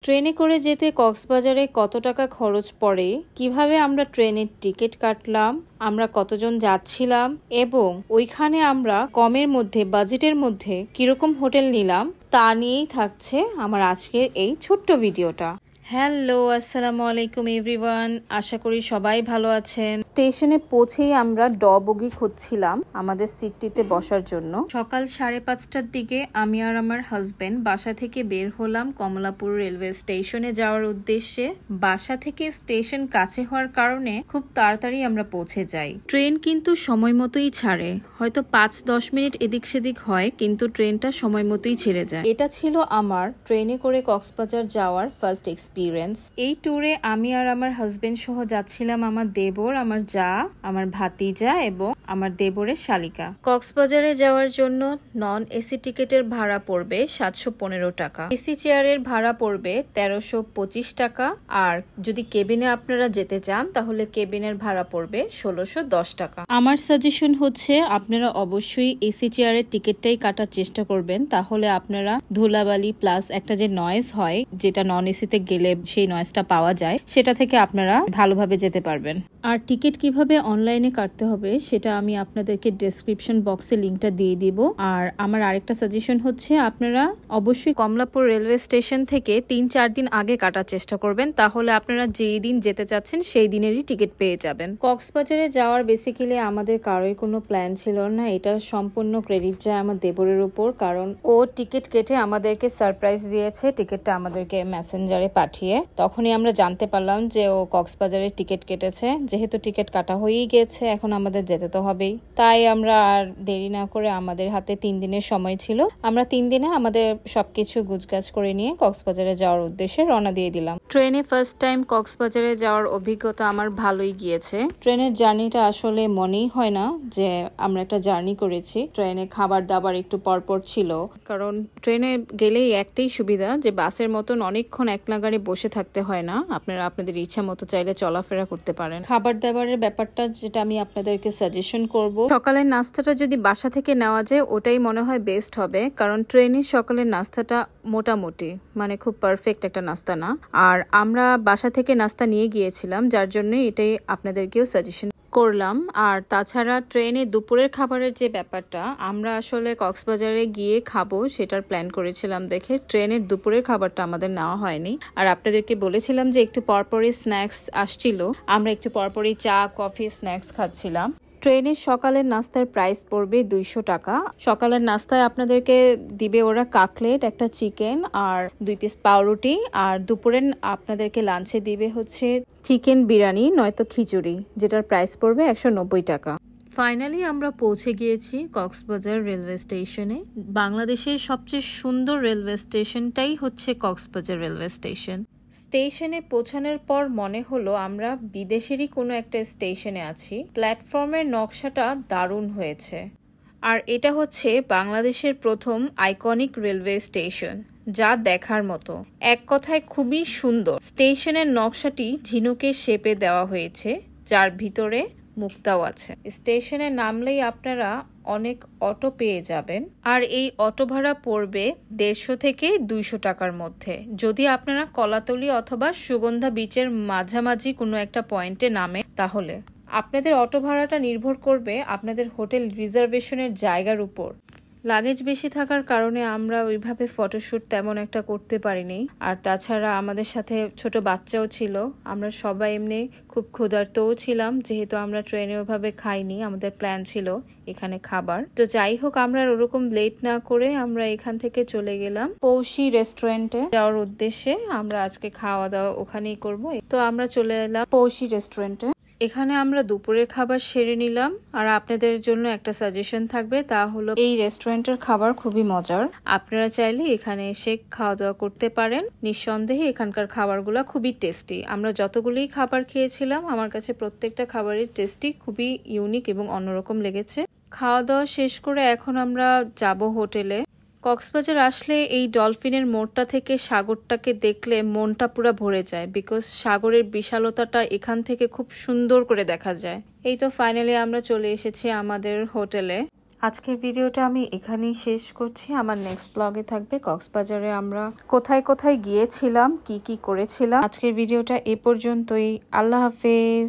ট্রেনে করে যেতে কক্সবাজারে কত টাকা খরচ পড়ে, কিভাবে আমরা ট্রেনের টিকিট কাটলাম, আমরা কতজন যাচ্ছিলাম এবং ওইখানে আমরা কমের মধ্যে বাজেটের মধ্যে কিরকম হোটেল নিলাম তা নিয়েই থাকছে আমার আজকের এই ছোট্ট ভিডিওটা। হ্যালো, আসসালামু আলাইকুম এভরিওয়ান, আশা করি সবাই ভালো আছেন। স্টেশনে পৌঁছেই আমরা বগি খুঁজছিলাম আমাদের সিটটিতে বসার জন্য। সকাল 5:30টার দিকে আমি আর আমার হাজবেন্ড বাসা থেকে বের হলাম কমলাপুর রেলওয়ে স্টেশনে যাওয়ার উদ্দেশ্যে। বাসা থেকে স্টেশন কাছে হওয়ার কারণে খুব তাড়াতাড়ি আমরা পৌঁছে যাই। ট্রেন কিন্তু সময় মতোই ছাড়ে, হয়তো 5-10 মিনিট এদিক সেদিক হয়, কিন্তু ট্রেনটা সময় মতোই ছেড়ে যায়। এটা ছিল আমার ট্রেনে করে কক্সবাজার যাওয়ার ফার্স্ট এক্সপিরিয়েন্স। এই ট্যুরে আমি আর আমার হাজবেন্ড সহ যাচ্ছিলাম আমার দেবর, আমার জা, আমার ভাতিজা এবং আমার দেবরের শালিকা। কক্সবাজারে যাওয়ার জন্য নন এসি টিকেটের ভাড়া পড়বে 715 টাকা, এসি চেয়ারের ভাড়া পড়বে 1325 টাকা, আর যদি কেবিনে আপনারা যেতে চান তাহলে কেবিনের ভাড়া পড়বে 1610 টাকা। আমার সাজেশন হচ্ছে আপনারা অবশ্যই এসি চেয়ারের টিকিটটাই কাটার চেষ্টা করবেন, তাহলে আপনারা ধুলাবালি প্লাস একটা যে নয়েজ হয় যেটা নন এসিতে গেলে সেই নয়েজটা পাওয়া যায়, সেটা থেকে আপনারা ভালোভাবে যেতে পারবেন। আর টিকিট কিভাবে অনলাইনে কাটতে হবে সেটা আমি আপনাদেরকে ডেসক্রিপশন বক্সে লিঙ্কটা দিয়ে দিব। আর আমার আরেকটা সাজেশন হচ্ছে আপনারা অবশ্যই কমলাপুর রেলওয়ে স্টেশন থেকে 3-4 দিন আগে কাটার চেষ্টা করবেন, তাহলে আপনারা যেই দিন যেতে চাচ্ছেন সেই দিনেরই টিকিট পেয়ে যাবেন। কক্সবাজারে যাওয়ার বেসিক্যালি আমাদের কারোই কোনো প্ল্যান ছিল না, এটা সম্পূর্ণ ক্রেডিট যায় আমার দেবরের উপর, কারণ ও টিকিট কেটে আমাদেরকে সারপ্রাইজ দিয়েছে, টিকিটটা আমাদেরকে মেসেঞ্জারে পাঠিয়ে। তখনই আমরা জানতে পারলাম যে ও কক্সবাজারের টিকিট কেটেছে। যেহেতু টিকিট কাটা হয়েই গেছে, এখন আমাদের যেতে তো হবেই, তাই আমরা আর দেরি না করে, আমাদের হাতে 3 দিনের সময় ছিল, আমরা 3 দিনে আমাদের সবকিছু গুছগাছ করে নিয়ে কক্সবাজারে যাওয়ার উদ্দেশ্যে রওনা দিয়ে দিলাম। ট্রেনে ফার্স্ট টাইম কক্সবাজারে যাওয়ার অভিজ্ঞতা আমার ভালোই গিয়েছে। ট্রেনের জার্নিটা আসলে মনেই হয় না যে আমরা একটা জার্নি করেছি। ট্রেনে খাবার দাবার একটু পরপর ছিল, কারণ ট্রেনে গেলেই একটাই সুবিধা যে বাসের মতন অনেকক্ষণ এক নাগারে বসে থাকতে হয় না, আপনারা আপনাদের ইচ্ছা মতো চাইলে চলাফেরা করতে পারেন। খাবার দাবারের ব্যাপারটা যেটা আমি আপনাদেরকে সাজেশন করব, সকালের নাস্তাটা যদি বাসা থেকে নেওয়া যায় ওটাই মনে হয় বেস্ট হবে, কারণ ট্রেনের সকালের নাস্তাটা মোটামুটি মানে খুব পারফেক্ট একটা নাস্তা না। আর আমরা বাসা থেকে নাস্তা নিয়ে গিয়েছিলাম, যার জন্য এটাই আপনাদেরকেও সাজেশন করলাম। আর তাছাড়া ট্রেনে দুপুরের খাবারের যে ব্যাপারটা, আমরা আসলে কক্সবাজারে গিয়ে খাবো সেটার প্ল্যান করেছিলাম দেখে ট্রেনের দুপুরের খাবারটা আমাদের নেওয়া হয়নি। আর আপনাদেরকে বলেছিলাম যে একটু পরপরই স্ন্যাক্স আসছিল, আমরা একটু পরপরই চা কফি স্ন্যাক্স খাচ্ছিলাম। ট্রেনের সকালের নাস্তার প্রাইস পড়বে 200 টাকা। সকালের নাস্তায় আপনাদেরকে দিবে ওরা কাকলেট, একটা চিকেন আর 2 পিস পাউরুটি, আর দুপুরের আপনাদেরকে লাঞ্চে দিবে হচ্ছে চিকেন বিরিয়ানি নয়তো খিচুড়ি, যেটার প্রাইস পড়বে 190 টাকা। ফাইনালি আমরা পৌঁছে গিয়েছি কক্সবাজার রেলওয়ে স্টেশনে। বাংলাদেশের সবচেয়ে সুন্দর রেলওয়ে স্টেশনটাই হচ্ছে কক্সবাজার রেলওয়ে স্টেশন। স্টেশনে পৌঁছানোর পর মনে হলো আমরা বিদেশেরই কোনো একটা স্টেশনে আছি। প্ল্যাটফর্মের নকশাটা দারুণ হয়েছে, আর এটা হচ্ছে বাংলাদেশের প্রথম আইকনিক রেলওয়ে স্টেশন, যা দেখার মতো। এক কথায় খুবই সুন্দর। স্টেশনের নকশাটি ঝিনুকের শেপে দেওয়া হয়েছে, যার ভিতরে মুক্তাও আছে। স্টেশনে নামলেই আপনারা অনেক অটো পেয়ে যাবেন, আর এই অটো ভাড়া পড়বে 150 থেকে 200 টাকার মধ্যে, যদি আপনারা কলাতলি অথবা সুগন্ধা বিচের মাঝামাঝি কোনো একটা পয়েন্টে নামে। তাহলে আপনাদের অটো ভাড়াটা নির্ভর করবে আপনাদের হোটেল রিজার্ভেশনের জায়গার উপর। লাগেজ বেশি থাকার কারণে আমরা ওইভাবে ফটোশুট তেমন একটা করতে পারিনি, আর তাছাড়া আমাদের সাথে ছোট বাচ্চাও ছিল। আমরা সবাই এমনি খুব ক্ষুধার্তও ছিলাম, যেহেতু আমরা ট্রেনে ওইভাবে খাইনি, আমাদের প্ল্যান ছিল এখানে খাবার। তো যাই হোক, আমরা ওরকম লেট না করে আমরা এখান থেকে চলে গেলাম পৌশি রেস্টুরেন্টে যাওয়ার উদ্দেশ্যে। আমরা আজকে খাওয়া দাওয়া ওখানেই করব। তো আমরা চলে এলাম পৌশি রেস্টুরেন্টে। এখানে আমরা দুপুরের খাবার সেরে নিলাম। আর আপনাদের জন্য একটা সাজেশন থাকবে, তা হলো এই রেস্টুরেন্টের খাবার খুবই মজার, আপনারা চাইলে এখানে এসে খাওয়া দাওয়া করতে পারেন। নিঃসন্দেহে এখানকার খাবারগুলো খুবই টেস্টি। আমরা যতগুলোই খাবার খেয়েছিলাম আমার কাছে প্রত্যেকটা খাবারের টেস্টি খুবই ইউনিক এবং অন্যরকম লেগেছে। খাওয়া দাওয়া শেষ করে এখন আমরা যাব হোটেলে। কক্সবাজার আসলে এই ডলফিনের মোড়টা থেকে সাগরটাকে দেখলে মনটা পুরো ভরে যায়, বিকজ সাগরের বিশালতাটা এখান থেকে খুব সুন্দর করে দেখা যায়। এই তো ফাইনালি আমরা চলে এসেছি আমাদের হোটেলে। আজকের ভিডিওটা আমি এখানেই শেষ করছি। আমার নেক্সট ব্লগে থাকবে কক্সবাজারে আমরা কোথায় কোথায় গিয়েছিলাম, কি কি করেছিলাম। আজকের ভিডিওটা এ পর্যন্তই। আল্লাহ হাফেজ।